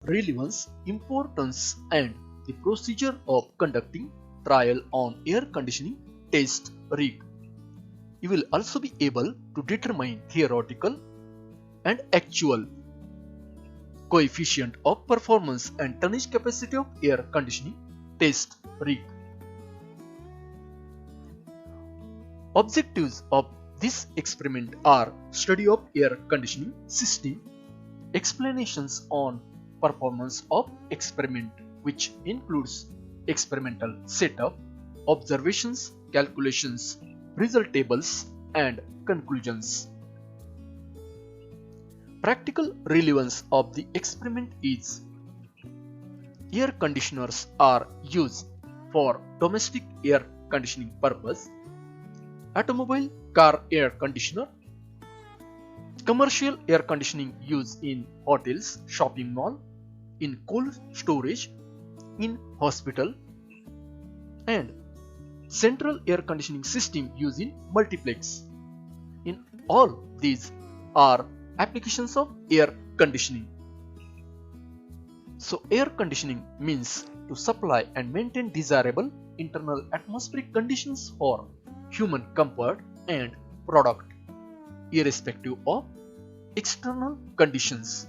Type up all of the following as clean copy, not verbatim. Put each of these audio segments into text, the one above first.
relevance, importance, and the procedure of conducting trial on air conditioning test rig. You will also be able to determine theoretical and actual coefficient of performance and tonnage capacity of air conditioning test rig. Objectives of this experiment are study of air conditioning system, explanations on performance of experiment, which includes experimental setup, observations, calculations, result tables, and conclusions. Practical relevance of the experiment is: air conditioners are used for domestic air conditioning purpose, automobile car air conditioner, commercial air conditioning used in hotels, shopping mall, in cold storage, in hospital, and central air conditioning system used in multiplex. In all these are applications of air conditioning. So air conditioning means to supply and maintain desirable internal atmospheric conditions for human comfort and product, irrespective of external conditions.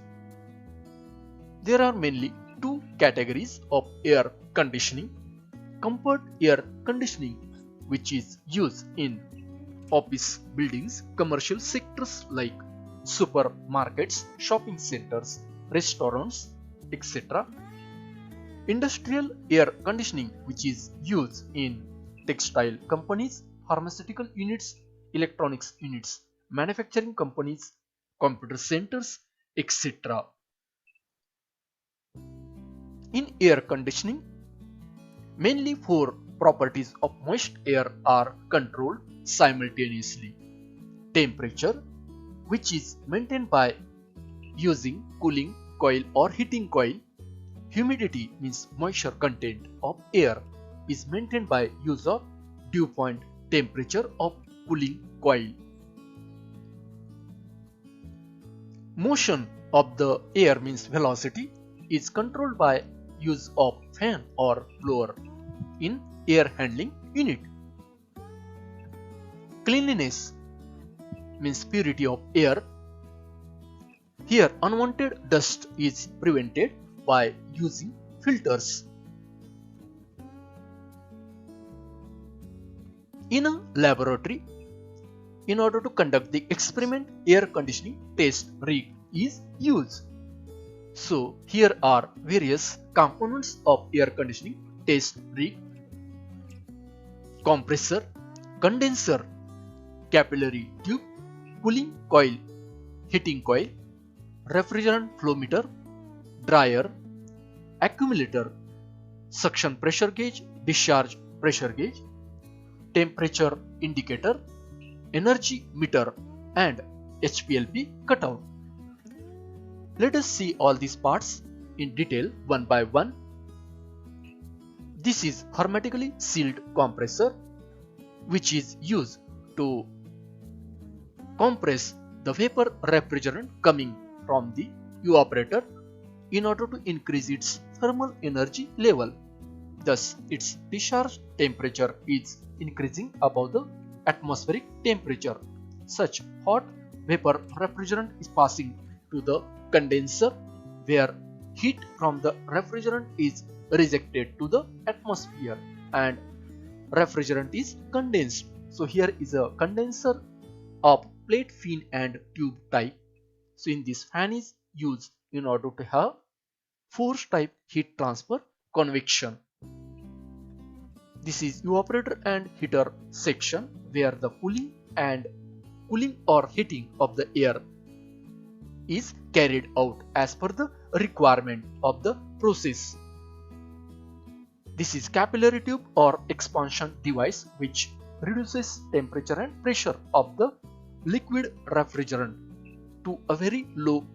There are mainly two categories of air conditioning: comfort air conditioning, which is used in office buildings, commercial sectors like supermarkets, shopping centers, restaurants, etc. Industrial air conditioning, which is used in textile companies, pharmaceutical units, electronics units, manufacturing companies, computer centers, etc. In air conditioning, mainly four properties of moist air are controlled simultaneously: temperature, which is maintained by using cooling coil or heating coil; humidity, means moisture content of air, is maintained by use of dew point temperature of cooling coil; motion of the air, means velocity, is controlled by use of fan or blower in air handling unit; cleanliness, means purity of air. Here unwanted dust is prevented by using filters. In a laboratory, in order to conduct the experiment, air conditioning test rig is used. So here are various components of air conditioning test rig: compressor, condenser, capillary tube, cooling coil, heating coil, refrigerant flow meter, dryer, accumulator, suction pressure gauge, discharge pressure gauge, temperature indicator, energy meter, and HPLC cutout. Let us see all these parts in detail one by one. This is hermetically sealed compressor, which is used to compress the vapor refrigerant coming from the evaporator in order to increase its thermal energy level. Thus, its discharge temperature is increasing above the atmospheric temperature. Such hot vapor refrigerant is passing to the condenser, where heat from the refrigerant is rejected to the atmosphere and refrigerant is condensed. So here is a condenser of plate, fin and tube type. So in this, fan is used in order to have force type heat transfer convection. This is evaporator and heater section, where the cooling or heating of the air is carried out as per the requirement of the process. This is capillary tube or expansion device, which reduces temperature and pressure of the liquid refrigerant to a very low